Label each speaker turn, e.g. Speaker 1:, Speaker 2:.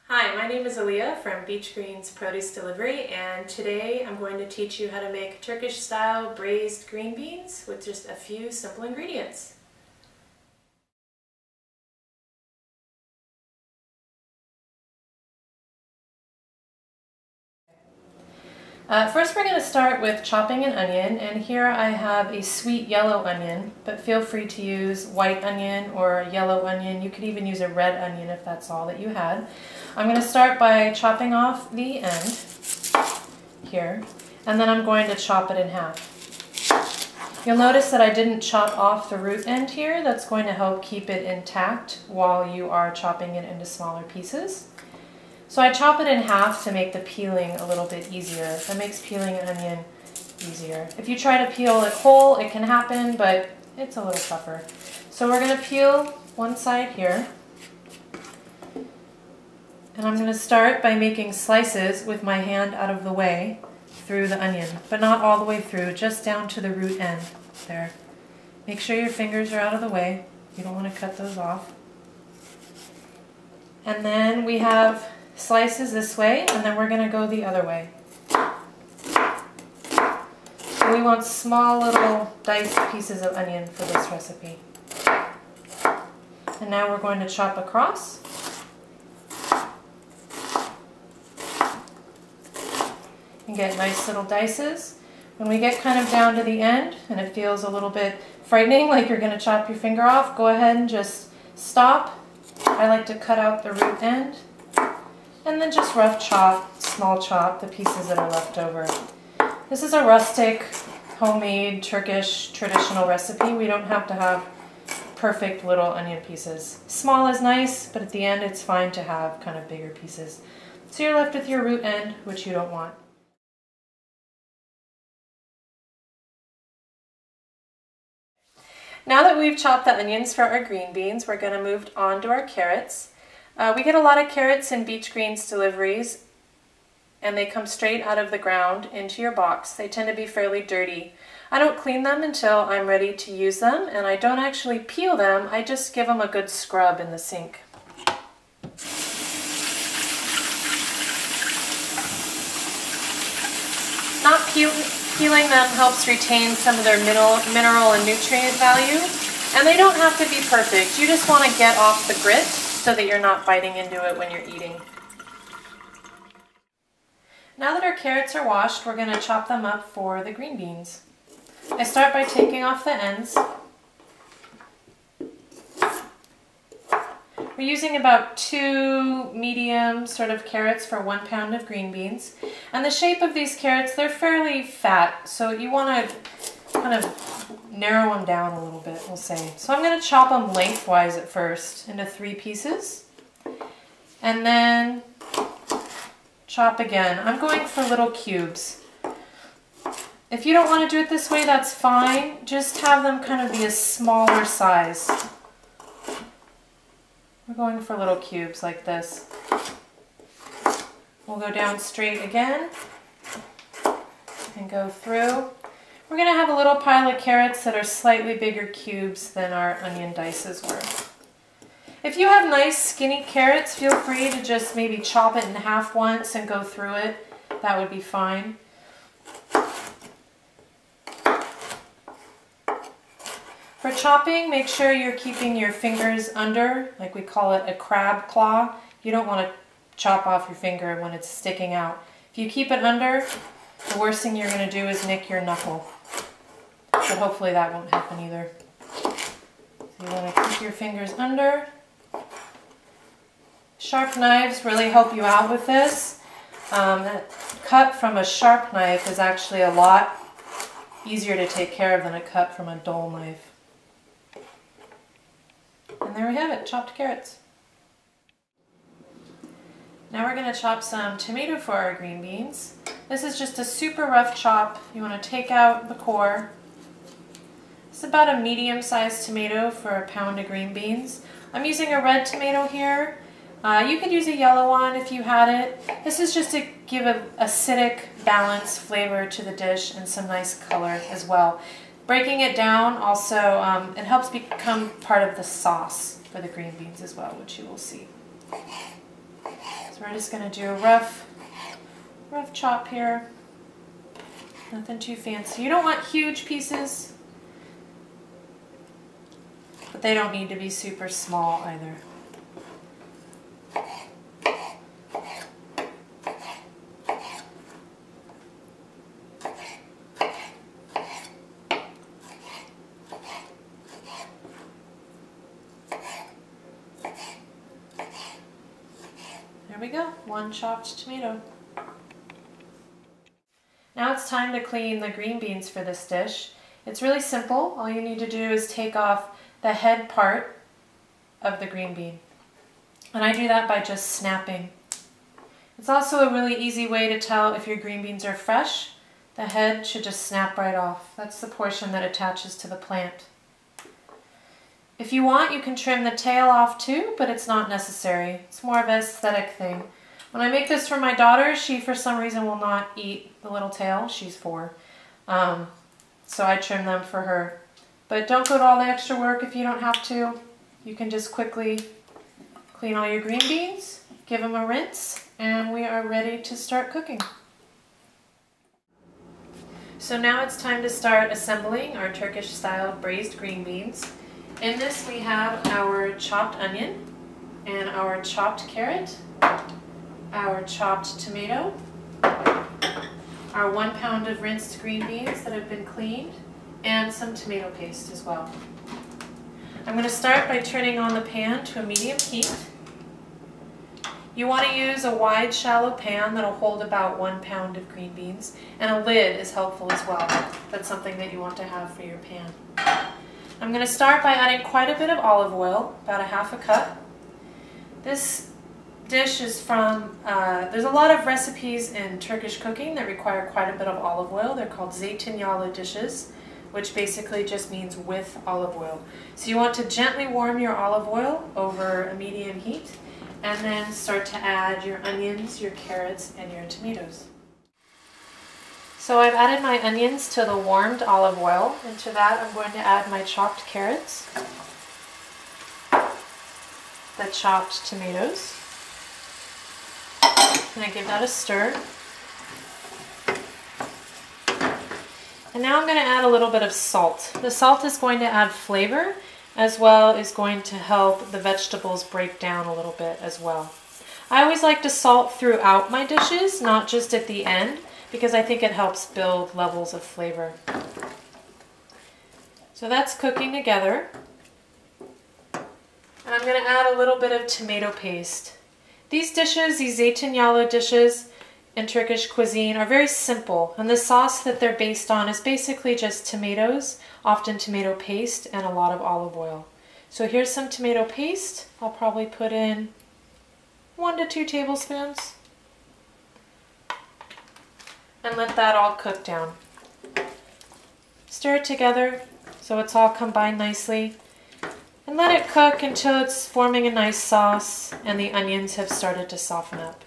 Speaker 1: Hi, my name is Aaliyah from Beach Greens Produce Delivery, and today I'm going to teach you how to make Turkish style braised green beans with just a few simple ingredients. First we're going to start with chopping an onion, and here I have a sweet yellow onion, but feel free to use white onion or a yellow onion. You could even use a red onion if that's all that you had. I'm going to start by chopping off the end here, and then I'm going to chop it in half. You'll notice that I didn't chop off the root end here. That's going to help keep it intact while you are chopping it into smaller pieces. So I chop it in half to make the peeling a little bit easier. That makes peeling an onion easier. If you try to peel it whole, it can happen, but it's a little tougher. So we're going to peel one side here. And I'm going to start by making slices with my hand out of the way through the onion, but not all the way through, just down to the root end there. Make sure your fingers are out of the way. You don't want to cut those off. And then we have slices this way, and then we're going to go the other way. So we want small little diced pieces of onion for this recipe. And now we're going to chop across. And get nice little dices. When we get kind of down to the end and it feels a little bit frightening, like you're going to chop your finger off, go ahead and just stop. I like to cut out the root end. And then just rough chop, small chop, the pieces that are left over. This is a rustic, homemade, Turkish, traditional recipe. We don't have to have perfect little onion pieces. Small is nice, but at the end it's fine to have kind of bigger pieces. So you're left with your root end, which you don't want. Now that we've chopped the onions for our green beans, we're going to move on to our carrots. We get a lot of carrots in Beach Greens deliveries, and they come straight out of the ground into your box. They tend to be fairly dirty. I don't clean them until I'm ready to use them, and I don't actually peel them. I just give them a good scrub in the sink. Not peeling them helps retain some of their mineral and nutrient value, and they don't have to be perfect. You just want to get off the grit so that you're not biting into it when you're eating. Now that our carrots are washed, we're going to chop them up for the green beans. I start by taking off the ends. We're using about 2 medium sort of carrots for 1 pound of green beans. And the shape of these carrots, they're fairly fat, so you want to kind of narrow them down a little bit, we'll say. So I'm going to chop them lengthwise at first into 3 pieces. And then chop again. I'm going for little cubes. If you don't want to do it this way, that's fine. Just have them kind of be a smaller size. We're going for little cubes like this. We'll go down straight again and go through. We're going to have a little pile of carrots that are slightly bigger cubes than our onion dices were. If you have nice skinny carrots, feel free to just maybe chop it in half once and go through it. That would be fine. For chopping, make sure you're keeping your fingers under, like we call it a crab claw. You don't want to chop off your finger when it's sticking out. If you keep it under, the worst thing you're going to do is nick your knuckle. But hopefully that won't happen either. So you want to keep your fingers under. Sharp knives really help you out with this. Cut from a sharp knife is actually a lot easier to take care of than a cut from a dull knife. And there we have it, chopped carrots. Now we're going to chop some tomato for our green beans. This is just a super rough chop. You want to take out the core. It's about a medium-sized tomato for a pound of green beans. I'm using a red tomato here. You could use a yellow one if you had it. This is just to give an acidic, balanced flavor to the dish and some nice color as well. Breaking it down also, it helps become part of the sauce for the green beans as well, which you will see. So So we're just going to do a rough chop here. Nothing too fancy. You don't want huge pieces, but they don't need to be super small either. There we go, one chopped tomato. Now it's time to clean the green beans for this dish. It's really simple. All you need to do is take off the head part of the green bean. And I do that by just snapping. It's also a really easy way to tell if your green beans are fresh. The head should just snap right off. That's the portion that attaches to the plant. If you want, you can trim the tail off too, but it's not necessary. It's more of an aesthetic thing. When I make this for my daughter, she for some reason will not eat the little tail. She's 4. So I trim them for her. But don't go to all the extra work if you don't have to. You can just quickly clean all your green beans, give them a rinse, and we are ready to start cooking. So now it's time to start assembling our Turkish style braised green beans. In this we have our chopped onion and our chopped carrot, our chopped tomato, our 1 pound of rinsed green beans that have been cleaned, and some tomato paste as well. I'm going to start by turning on the pan to a medium heat. You want to use a wide, shallow pan that'll hold about 1 pound of green beans, and a lid is helpful as well. That's something that you want to have for your pan. I'm going to start by adding quite a bit of olive oil, about 1/2 cup. This dish is from, there's a lot of recipes in Turkish cooking that require quite a bit of olive oil. They're called zeytinyağlı dishes, which basically just means with olive oil. So you want to gently warm your olive oil over a medium heat, and then start to add your onions, your carrots, and your tomatoes. So I've added my onions to the warmed olive oil, and to that I'm going to add my chopped carrots, the chopped tomatoes. I'm going to give that a stir. And now I'm going to add a little bit of salt. The salt is going to add flavor, as well as going to help the vegetables break down a little bit as well. I always like to salt throughout my dishes, not just at the end, because I think it helps build levels of flavor. So that's cooking together. And I'm going to add a little bit of tomato paste. These dishes, these zeytinyağlı dishes in Turkish cuisine, are very simple, and the sauce that they're based on is basically just tomatoes, often tomato paste, and a lot of olive oil. So here's some tomato paste. I'll probably put in 1 to 2 tablespoons. And let that all cook down. Stir it together so it's all combined nicely. And let it cook until it's forming a nice sauce and the onions have started to soften up.